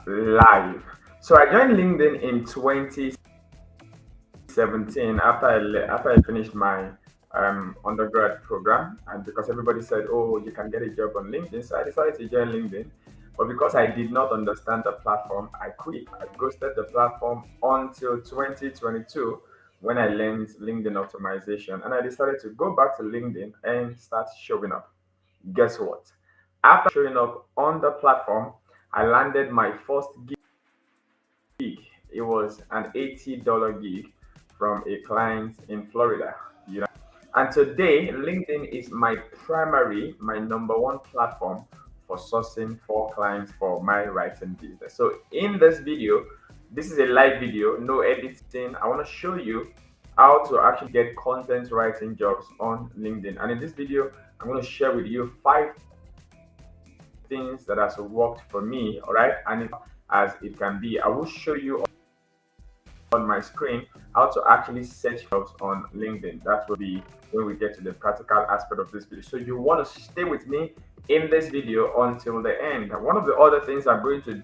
live. So I joined LinkedIn in 2017 after I finished my undergrad program, and because everybody said, "Oh, you can get a job on LinkedIn," so I decided to join LinkedIn. But because I did not understand the platform, I quit. I ghosted the platform until 2022 when I learned LinkedIn optimization, and I decided to go back to LinkedIn and start showing up. Guess what? After showing up on the platform, I landed my first gig. It was an $80 gig from a client in Florida. And today, LinkedIn is my number one platform for sourcing for clients for my writing business. So in this video, this is a live video, no editing. I want to show you how to actually get content writing jobs on LinkedIn. And in this video, I'm going to share with you 5 things that has worked for me, all right? And as it can be, I will show you on my screen how to actually search jobs on LinkedIn. That will be when we get to the practical aspect of this video. So you want to stay with me in this video until the end. And one of the other things I'm going to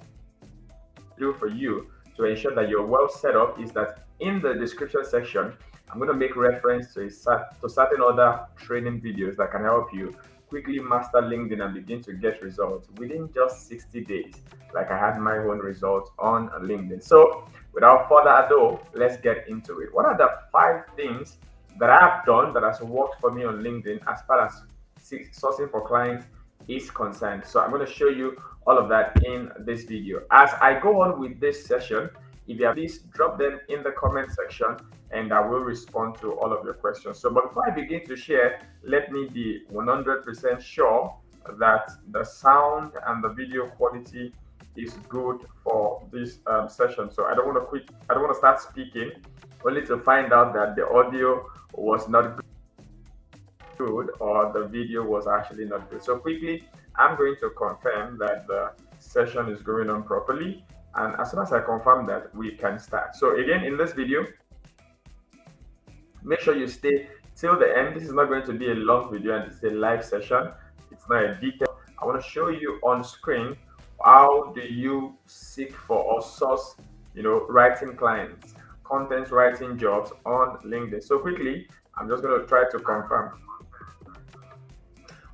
do for you to ensure that you're well set up is that in the description section, I'm going to make reference to certain other training videos that can help you quickly master LinkedIn and begin to get results within just 60 days, like I had my own results on LinkedIn. So without further ado, let's get into it. What are the 5 things that I've done that has worked for me on LinkedIn as far as sourcing for clients is concerned? So I'm going to show you all of that in this video. As I go on with this session, if you have, please drop them in the comment section and I will respond to all of your questions. So, but before I begin to share, let me be 100% sure that the sound and the video quality is good for this session. So I don't want to quit. I don't want to start speaking only to find out that the audio was not good or the video was actually not good. So quickly, I'm going to confirm that the session is going on properly. And as soon as I confirm that, we can start. So again, in this video, make sure you stay till the end. This is not going to be a long video and it's a live session. It's not a detail. I want to show you on screen how do you seek for or source, writing clients, content writing jobs on LinkedIn. So quickly, I'm just going to try to confirm.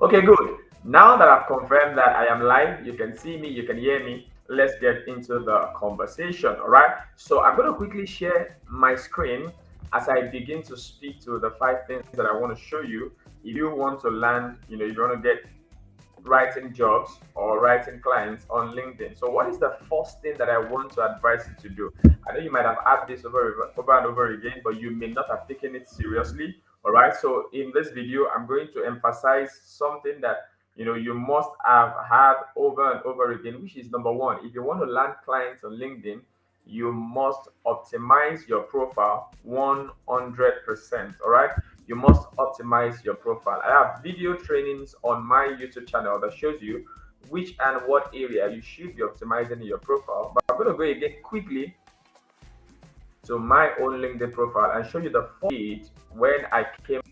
Okay, good. Now that I've confirmed that I am live, you can see me, you can hear me. Let's get into the conversation. All right. So I'm going to quickly share my screen as I begin to speak to the 5 things that I want to show you. If you want to land, if you want to get writing jobs or writing clients on LinkedIn. So what is the first thing that I want to advise you to do? I know you might have had this over and over again, but you may not have taken it seriously. All right. So in this video, I'm going to emphasize something that you must have had over and over again, which is number one. If you want to land clients on LinkedIn, you must optimize your profile 100%. All right. You must optimize your profile. I have video trainings on my YouTube channel that shows you which and what area you should be optimizing in your profile. But I'm going to go again quickly to my own LinkedIn profile and show you the feed when I came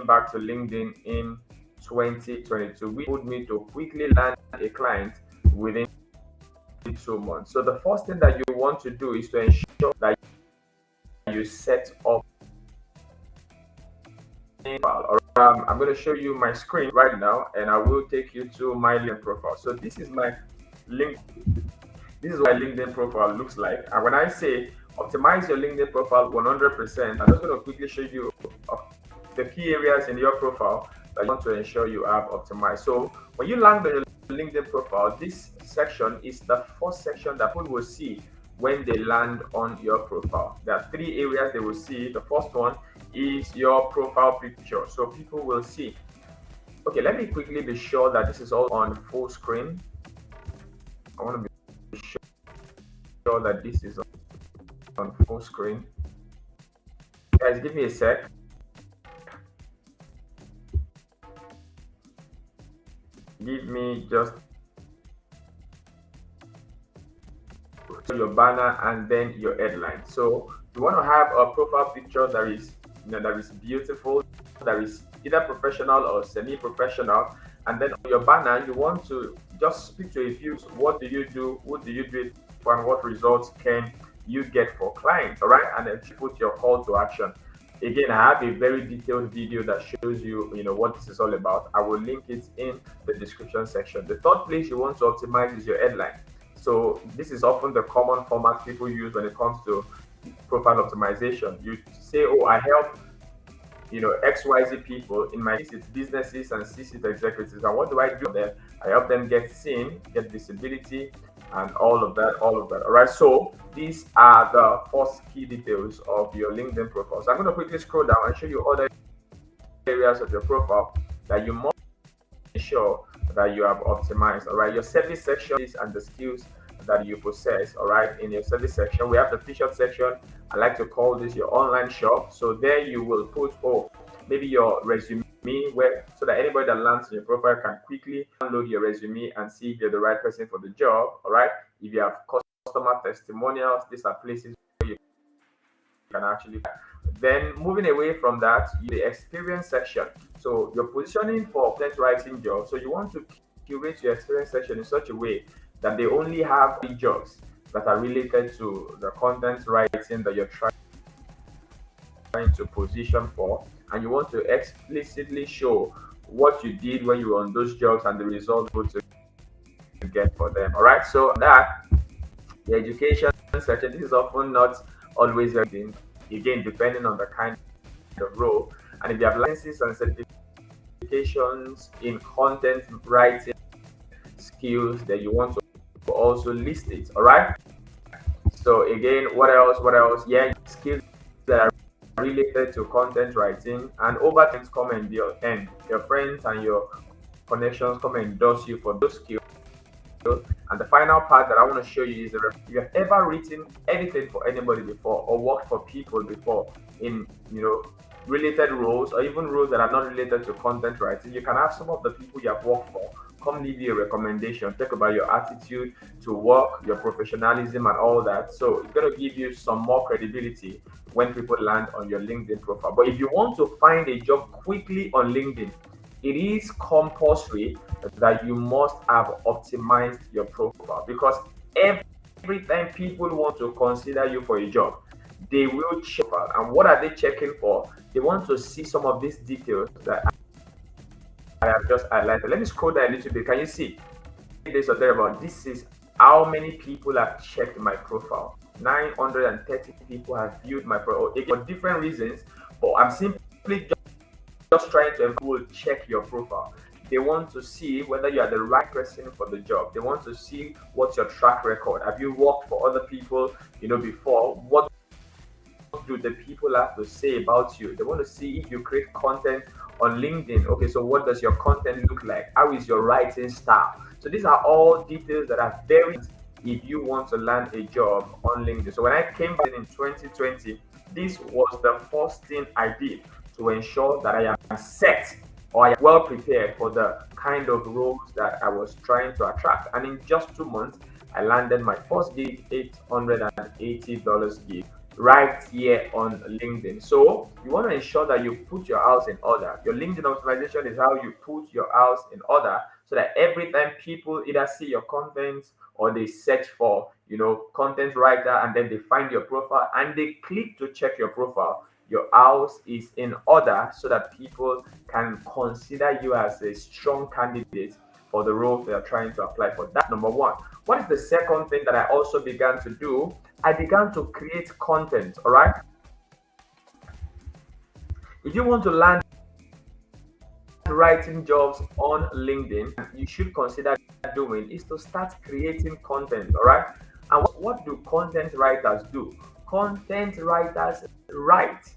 back to LinkedIn in 2022, which put me to quickly land a client within 2 months. So the first thing that you want to do is to ensure that you set up. I'm going to show you my screen right now, and I will take you to my LinkedIn profile. So this is my link. This is what my LinkedIn profile looks like. And when I say optimize your LinkedIn profile 100%, I'm just going to quickly show you the key areas in your profile that you want to ensure you have optimized. So when you land on your LinkedIn profile, this section is the first section that people will see when they land on your profile. There are 3 areas they will see. The first one is your profile picture. So people will see. Okay, let me quickly be sure that this is all on full screen. I want to be sure that this is on full screen. Guys, give me a sec. Give me just your banner and then your headline. So you want to have a profile picture that is that is beautiful, that is either professional or semi-professional, and then on your banner you want to just speak to a few. What do you do? What do you do it for, and what results can you get for clients? All right, and then put your call to action. Again, I have a very detailed video that shows you, what this is all about. I will link it in the description section. The third place you want to optimize is your headline. So this is often the common format people use when it comes to profile optimization. You say, oh, I help XYZ people. In my case, it's businesses and C-suite executives. And what do I do then? I help them get seen, get visibility, and all of that, all of that. All right. So these are the first key details of your LinkedIn profile. So I'm going to quickly scroll down and show you other areas of your profile that you must ensure that you have optimized. All right. Your service section and the skills that you possess. All right. In your service section, we have the featured section. I like to call this your online shop. So there you will put, maybe your resume, where so that anybody that lands on your profile can quickly download your resume and see if you're the right person for the job. All right. If you have customer testimonials, these are places where you can actually. Then moving away from that, the experience section. So you're positioning for content writing jobs. So you want to curate your experience section in such a way that they only have jobs that are related to the content writing that you're trying to position for, and you want to explicitly show what you did when you were on those jobs and the results you get for them. All right. So that the education section, this is often not always everything. Again, depending on the kind of role, and if you have licenses and certifications in content writing skills, that you want to also list it. All right. So again, what else? Yeah, skills that are related to content writing, and over time come and your friends and your connections come and endorse you for those skills. And the final part that I want to show you is if you have ever written anything for anybody before or worked for people before in related roles, or even roles that are not related to content writing, you can have some of the people you have worked for come leave you a recommendation, talk about your attitude to work, your professionalism, and all that. So it's going to give you some more credibility when people land on your LinkedIn profile. But if you want to find a job quickly on LinkedIn, it is compulsory that you must have optimized your profile, because every time people want to consider you for a job, they will check. And what are they checking for? They want to see some of these details that I have just highlighted. Let me scroll down a little bit. Can you see this or thereabout? This is how many people have checked my profile. 930 people have viewed my profile, again, for different reasons, but I'm simply just trying to will check your profile. They want to see whether you are the right person for the job. They want to see what's your track record. Have you worked for other people, before? What do the people have to say about you? They want to see if you create content on LinkedIn. Okay, so what does your content look like? How is your writing style? So these are all details that are very if you want to land a job on LinkedIn. So when I came back in 2020, this was the first thing I did to ensure that I am set, or I am well prepared for the kind of roles that I was trying to attract. And in just 2 months, I landed my first gig, $880 gig, right here on LinkedIn. So you want to ensure that you put your house in order. Your LinkedIn optimization is how you put your house in order, so that every time people either see your content or they search for content writer, and then they find your profile and they click to check your profile, your house is in order, so that people can consider you as a strong candidate for the role they are trying to apply for. That's number one. What is the second thing that I also began to do? I began to create content. All right. If you want to land writing jobs on LinkedIn, you should consider doing is to start creating content. All right. And what do content writers do? Content writers write.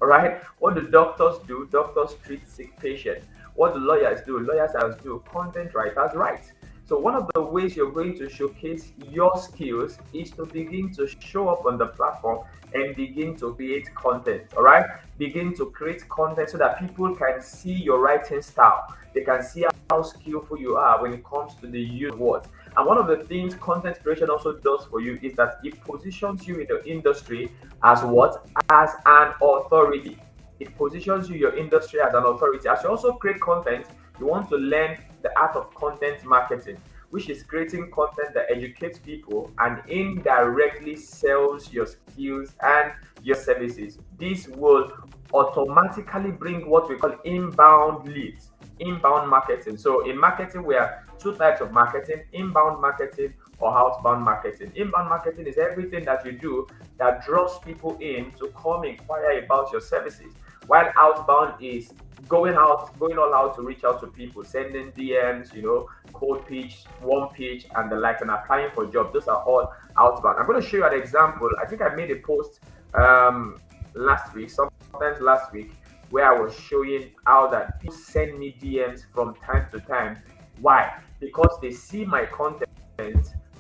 All right. What do doctors do? Doctors treat sick patients. What do lawyers do? Lawyers do. Content writers write. So one of the ways you're going to showcase your skills is to begin to show up on the platform and begin to create content. All right. Begin to create content so that people can see your writing style. They can see how skillful you are when it comes to the use of words. And one of the things content creation also does for you is that it positions you in the industry as what? As an authority. It positions you, your industry, as an authority. As you also create content, you want to learn the art of content marketing, which is creating content that educates people and indirectly sells your skills and your services. This will automatically bring what we call inbound leads, inbound marketing. So in marketing, we have two types of marketing: inbound marketing or outbound marketing. Inbound marketing is everything that you do that draws people in to come inquire about your services, while outbound is going all out to reach out to people, sending DMs, cold pitch, warm pitch, and the likes, and applying for jobs. Those are all outbound. I'm going to show you an example. I think I made a post last week, sometimes last week, where I was showing how that people send me DMs from time to time. Why? Because they see my content,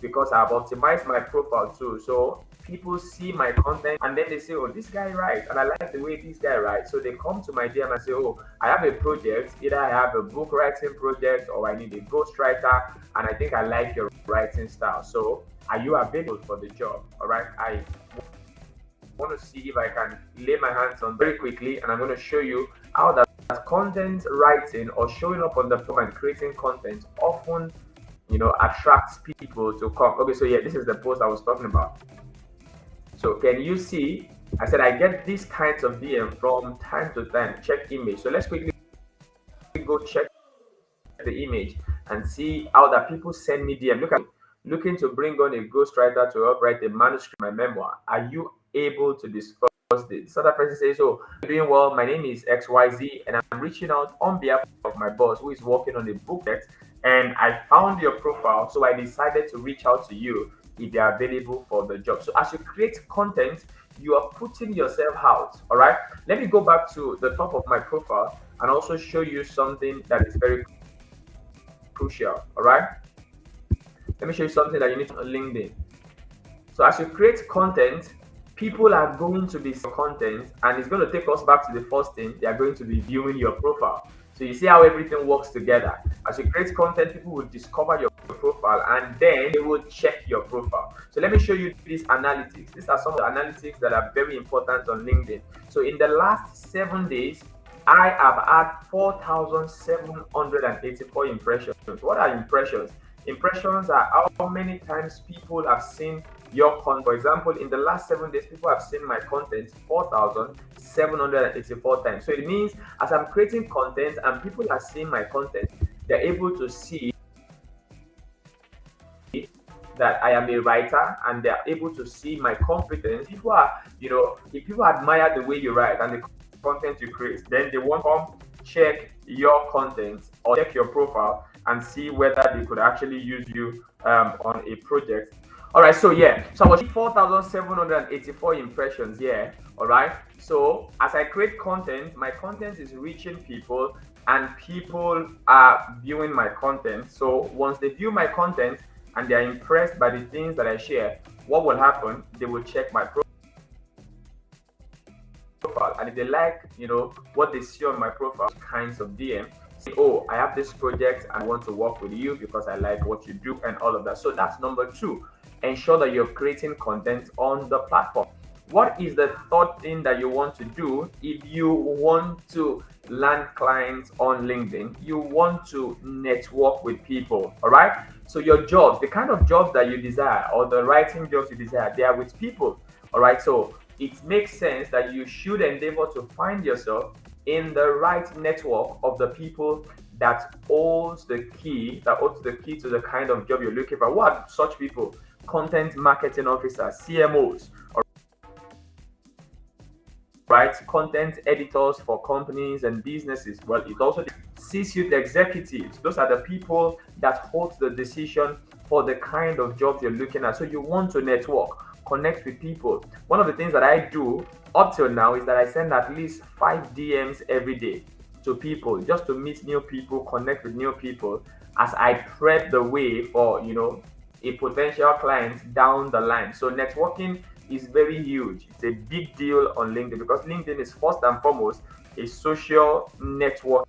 because I've optimized my profile too. So people see my content and then they say, oh, this guy writes, and I like the way this guy writes. So they come to my DM and say, oh, I have a project. Either I have a book writing project or I need a ghostwriter, and I think I like your writing style. So are you available for the job? All right. I want to see if I can lay my hands on very quickly, and I'm going to show you how that content writing or showing up on the platform and creating content often attracts people to come. Okay, so yeah, this is the post I was talking about. So can you see? I said I get these kinds of DM from time to time. Check image. So let's quickly go check the image and see how that people send me DM. Look at looking to bring on a ghostwriter to help write a manuscript, my memoir. Are you able to discuss this? This other person says, "Oh, I'm doing well. My name is XYZ, and I'm reaching out on behalf of my boss who is working on a book text. And I found your profile, so I decided to reach out to you if they are available for the job." So as you create content, you are putting yourself out. All right. Let me go back to the top of my profile and also show you something that is very crucial. All right. Let me show you something that you need on LinkedIn. So as you create content, people are going to be content, and it's going to take us back to the first thing. They are going to be viewing your profile. So you see how everything works together. As you create content, people will discover your profile and then they will check your profile. So let me show you these analytics. These are some of the analytics that are very important on LinkedIn. So in the last 7 days, I have had 4,784 impressions. What are impressions? Impressions are how many times people have seen your content. For example, in the last 7 days, people have seen my content 4,784 times. So it means as I'm creating content and people are seeing my content, they're able to see that I am a writer, and they're able to see my competence. People are, if people admire the way you write and the content you create, then they want to come check your content or check your profile and see whether they could actually use you on a project. All right, so yeah, so I was 4,784 impressions. Yeah, all right. So as I create content, my content is reaching people, and people are viewing my content. So once they view my content and they are impressed by the things that I share, what will happen? They will check my profile, and if they like, what they see on my profile, kinds of DM. Say, oh, I have this project, I want to work with you because I like what you do and all of that. So that's number 2. Ensure that you're creating content on the platform. What is the third thing that you want to do if you want to land clients on LinkedIn? You want to network with people. All right. So your jobs, the kind of jobs that you desire, or the writing jobs you desire, they are with people. All right. So it makes sense that you should endeavor to find yourself in the right network of the people that holds the key to the kind of job you're looking for. What are such people? Content marketing officers, CMOs, right? Content editors for companies and businesses. Well, it also C-suite executives. Those are the people that hold the decision for the kind of jobs you're looking at. So you want to network, connect with people. One of the things that I do up till now is that I send at least 5 DMs every day to people, just to meet new people, connect with new people, as I prep the way for a potential client down the line. So networking is very huge. It's a big deal on LinkedIn, because LinkedIn is first and foremost a social networking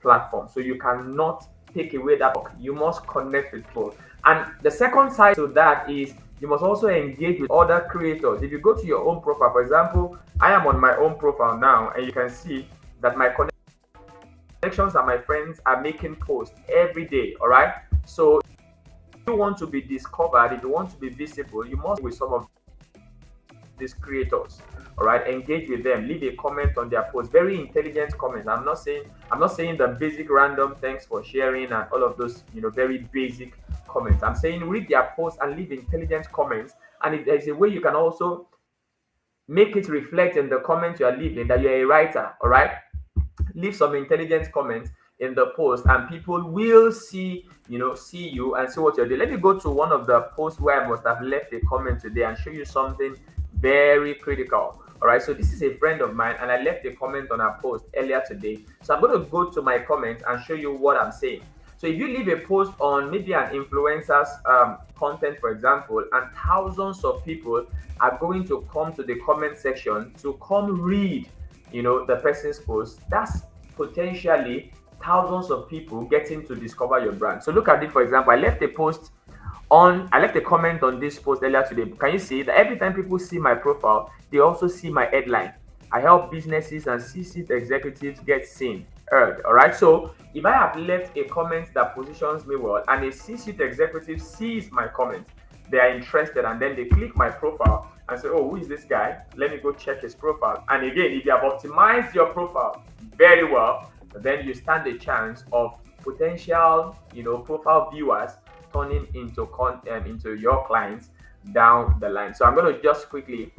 platform. So you cannot take away that. You must connect with people. And the second side to that is you must also engage with other creators. If you go to your own profile, for example, I am on my own profile now, and you can see that my connections and my friends are making posts every day. All right. So if you want to be discovered, if you want to be visible, you must be with some of these creators. All right, engage with them, leave a comment on their post, very intelligent comments. I'm not saying the basic random thanks for sharing and all of those, very basic comments. I'm saying read their posts and leave intelligent comments. And if there's a way you can also make it reflect in the comments you are leaving that you're a writer. All right, leave some intelligent comments in the post and people will see you and see what you're doing. Let me go to one of the posts where I must have left a comment today and show you something very critical. All right, so this is a friend of mine and I left a comment on her post earlier today. So I'm going to go to my comments and show you what I'm saying. So if you leave a post on maybe an influencer's content, for example, and thousands of people are going to come to the comment section to come read the person's post, that's potentially thousands of people getting to discover your brand. So look at it. For example, I left a comment on this post earlier today. Can you see that every time people see my profile, they also see my headline? I help businesses and C-suite executives get seen, heard. All right. So if I have left a comment that positions me well and a C-suite executive sees my comment, they are interested and then they click my profile and say, oh, who is this guy? Let me go check his profile. And again, if you have optimized your profile very well, then you stand a chance of potential, profile viewers turning into your clients down the line. So I'm going to just quickly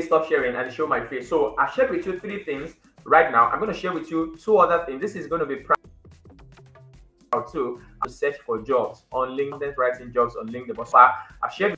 stop sharing and show my face. So I've shared with you 3 things right now. I'm going to share with you 2 other things. This is going to be to search for jobs on LinkedIn, writing jobs on LinkedIn. But so I've shared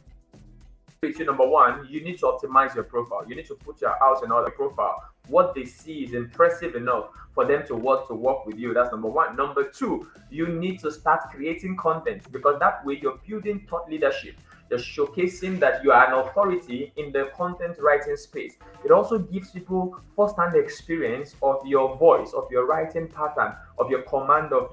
with you, number 1, you need to optimize your profile. You need to put your house in order profile. What they see is impressive enough for them to want to work with you. That's number 1. Number 2, you need to start creating content because that way you're building thought leadership. You're showcasing that you are an authority in the content writing space. It also gives people first-hand experience of your voice, of your writing pattern, of your command of,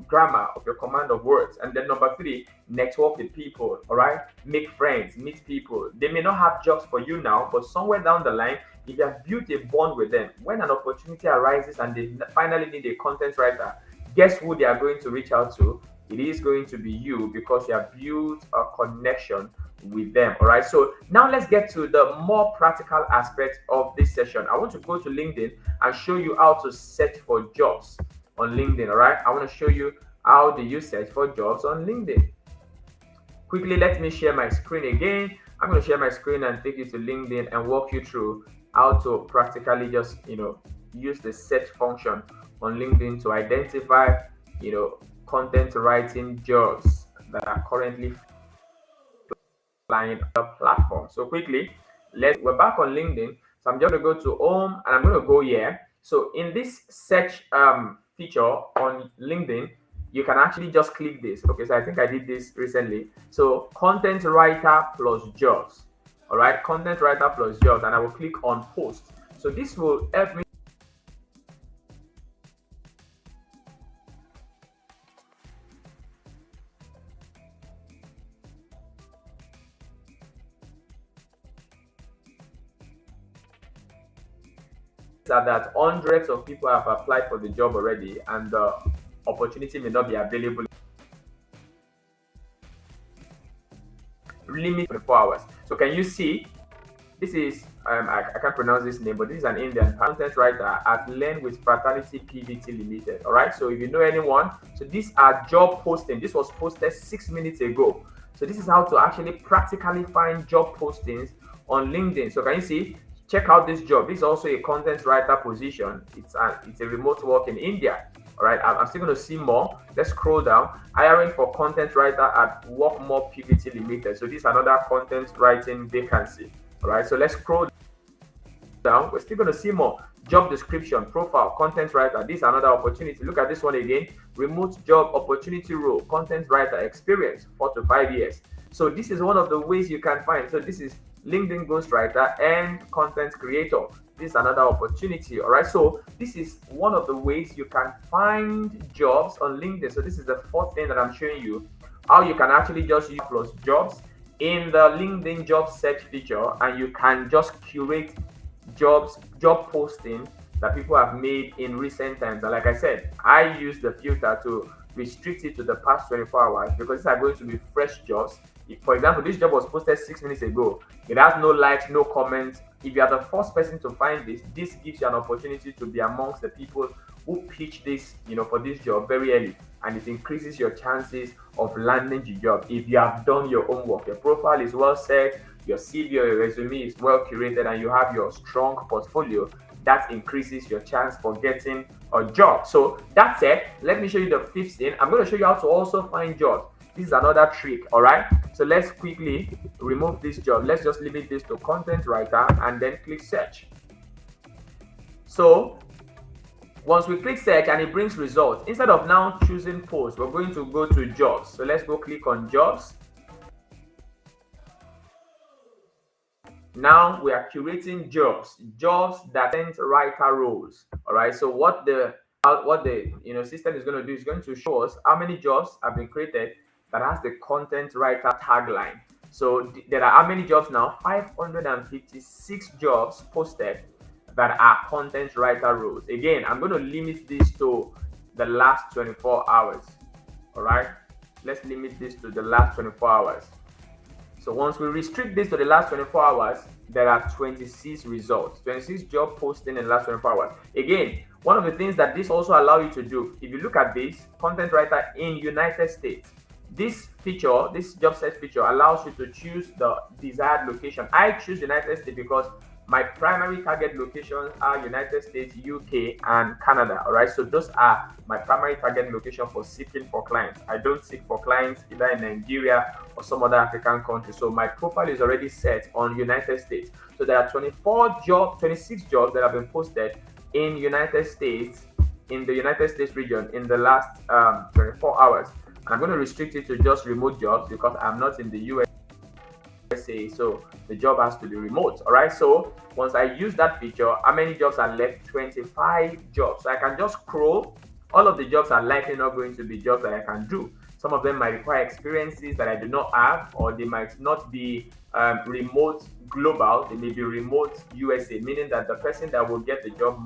grammar, of your command of words. And then number 3, network with people, all right? Make friends, meet people. They may not have jobs for you now, but somewhere down the line, if you have built a bond with them, when an opportunity arises and they finally need a content writer, guess who they are going to reach out to? It is going to be you because you have built a connection with them. All right. So now let's get to the more practical aspect of this session. I want to go to LinkedIn and show you how to search for jobs on LinkedIn. All right. I want to show you how do you search for jobs on LinkedIn. Quickly, let me share my screen again. I'm going to share my screen and take you to LinkedIn and walk you through how to practically just, use the search function on LinkedIn to identify, content writing jobs that are currently flying on the platform. So quickly, we're back on LinkedIn. So I'm just going to go to home and I'm going to go here. So in this search feature on LinkedIn, you can actually just click this. Okay, so I think I did this recently. So content writer plus jobs. All right, content writer plus jobs, and I will click on post. So this will help me that hundreds of people have applied for the job already and the opportunity may not be available. Limit 24 hours. So can you see this is I can't pronounce this name, but this is an Indian content writer at Learn with Fraternity PVT Limited. All right, so if you know anyone, so these are job posting. This was posted 6 minutes ago. So this is how to actually practically find job postings on LinkedIn. So can you see? Check out this job. This is also a content writer position. It's a remote work in India. All right, I'm still going to see more. Let's scroll down. Hiring for content writer at Workmore PVT Limited. So this is another content writing vacancy. All right, so let's scroll down. We're still going to see more. Job description, profile, content writer. This is another opportunity. Look at this one again. Remote job opportunity role, content writer experience, 4 to 5 years. So this is one of the ways you can find. So this is LinkedIn ghostwriter and content creator. This is another opportunity. All right, so this is one of the ways you can find jobs on LinkedIn. So this is the 4th thing that I'm showing you, how you can actually just use plus jobs in the LinkedIn job search feature, and you can just curate job posting that people have made in recent times. And like I said, I use the filter to restrict it to the past 24 hours because these are going to be fresh jobs. If, for example, this job was posted 6 minutes ago, it has no likes, no comments. If you are the first person to find this gives you an opportunity to be amongst the people who pitch this, for this job very early, and it increases your chances of landing the job. If you have done your homework, your profile is well set, your CV or your resume is well curated, and you have your strong portfolio, that increases your chance for getting a job. So that said, let me show you the fifth thing. I'm going to show you how to also find jobs. This is another trick, all right? So let's quickly remove this job. Let's just limit this to content writer and then click search. So once we click search and it brings results, instead of now choosing posts, we're going to go to jobs. So let's go click on jobs. Now we are curating jobs that content writer roles. All right. So what the system is going to do is going to show us how many jobs have been created that has the content writer tagline. So there are how many jobs now? 556 jobs posted that are content writer roles. Again, I'm going to limit this to the last 24 hours. All right. Let's limit this to the last 24 hours. So once we restrict this to the last 24 hours, there are 26 results, 26 job posting in the last 24 hours. Again, one of the things that this also allows you to do, if you look at this, content writer in United States, this feature, this job search feature allows you to choose the desired location. I choose United States because my primary target locations are United States, UK, and Canada. All right, so those are my primary target location for seeking for clients. I don't seek for clients either in Nigeria or some other African country. So my profile is already set on United States. So there are 26 jobs that have been posted in United States, in the United States region in the last 24 hours. I'm going to restrict it to just remote jobs because I'm not in the US. So the job has to be remote. All right, so once I use that feature, how many jobs are left? 25 jobs. So I can just scroll. All of the jobs are likely not going to be jobs that I can do. Some of them might require experiences that I do not have, or they might not be remote global. They may be remote USA, meaning that the person that will get the job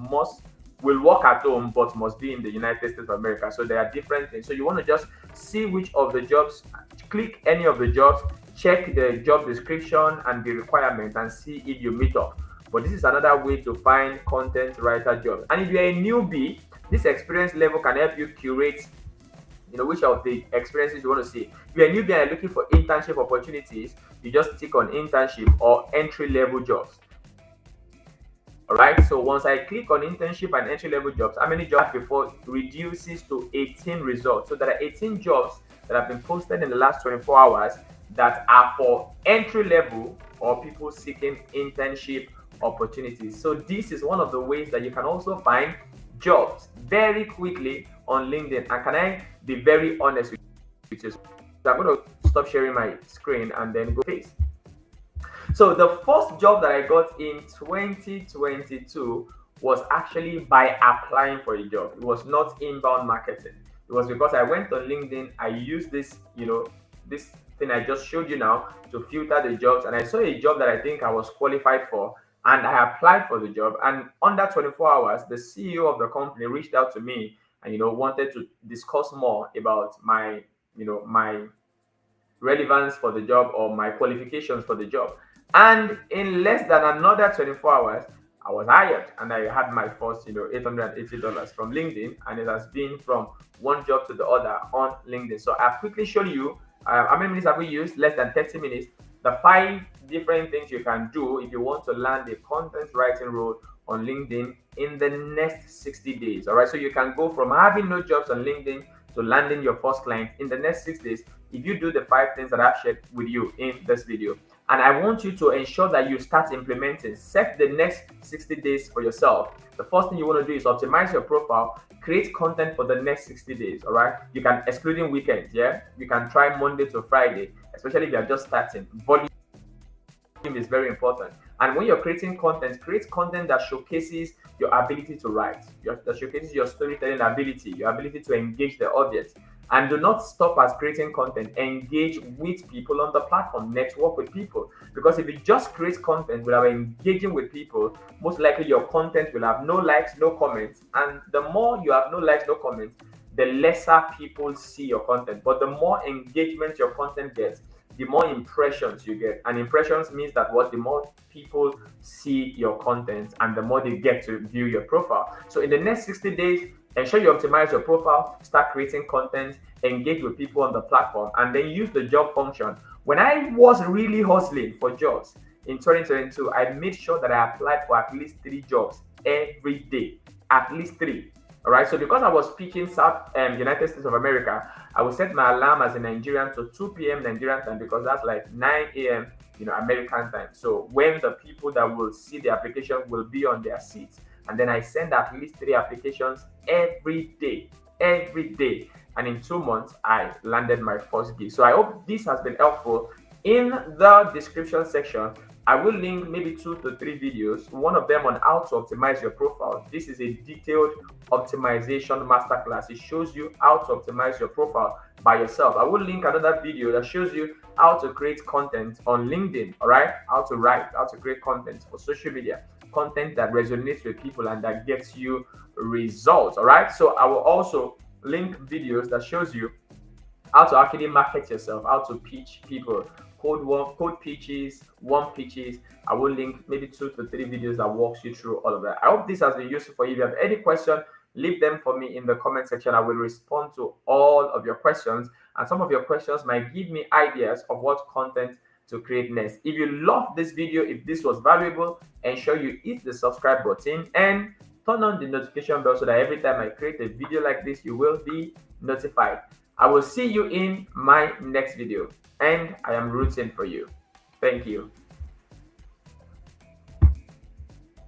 will work at home but must be in the United States of America. So there are different things. So you want to just see which of the jobs, click any of the jobs, check the job description and the requirements and see if you meet up. But this is another way to find content writer jobs. And if you're a newbie, this experience level can help you curate which of the experiences you want to see. If you're a newbie and you're looking for internship opportunities, you just click on internship or entry level jobs. All right, so once I click on internship and entry level jobs, how many jobs before reduces to 18 results. So there are 18 jobs that have been posted in the last 24 hours that are for entry level or people seeking internship opportunities. So this is one of the ways that you can also find jobs very quickly on LinkedIn. And can I be very honest with you? So I'm going to stop sharing my screen and then go face. So the first job that I got in 2022 was actually by applying for a job. It was not inbound marketing. It was because I went on LinkedIn. I used this, this thing I just showed you now to filter the jobs, and I saw a job that I think I was qualified for, and I applied for the job. And under 24 hours, the CEO of the company reached out to me and wanted to discuss more about my my relevance for the job or my qualifications for the job. And in less than another 24 hours, I was hired and I had my first $880 from LinkedIn, and it has been from one job to the other on LinkedIn. So I've quickly shown you how many minutes have we used? Less than 30 minutes. The 5 different things you can do if you want to land a content writing role on LinkedIn in the next 60 days. All right, so you can go from having no jobs on LinkedIn to landing your first client in the next 6 days if you do the 5 things that I've shared with you in this video. And I want you to ensure that you start implementing. Set the next 60 days for yourself. The first thing you want to do is optimize your profile, create content for the next 60 days. All right, you can, excluding weekends, you can try Monday to Friday, especially if you're just starting. Volume is very important. And when you're creating content, create content that showcases your ability to write, that showcases your storytelling ability, your ability to engage the audience. And do not stop at creating content. Engage with people on the platform, network with people. Because if you just create content without engaging with people, most likely your content will have no likes, no comments. And the more you have no likes, no comments, the lesser people see your content. But the more engagement your content gets, the more impressions you get. And impressions means that what the more people see your content and the more they get to view your profile. So in the next 60 days, ensure you optimize your profile, start creating content, engage with people on the platform, and then use the job function. When I was really hustling for jobs in 2022, I made sure that I applied for at least 3 jobs every day, at least 3. All right. So because I was speaking South United States of America, I would set my alarm as a Nigerian to 2 p.m. Nigerian time because that's like 9 a.m. American time. So when the people that will see the application will be on their seats, and then I send at least 3 applications every day. And in 2 months, I landed my first gig. So I hope this has been helpful. In the description section, I will link maybe 2 to 3 videos, one of them on how to optimize your profile. This is a detailed optimization masterclass. It shows you how to optimize your profile by yourself. I will link another video that shows you how to create content on LinkedIn, all right? How to create content for social media, content that resonates with people and that gets you results, all right? So I will also link videos that shows you how to actually market yourself, how to pitch people, code pitches, warm pitches. I will link maybe 2 to 3 videos that walks you through all of that. I hope this has been useful for you. If you have any question, leave them for me in the comment section. I will respond to all of your questions, and some of your questions might give me ideas of what content to create next. If you love this video, if this was valuable, ensure you hit the subscribe button and turn on the notification bell so that every time I create a video like this, you will be notified. I will see you in my next video, and I am rooting for you. Thank you.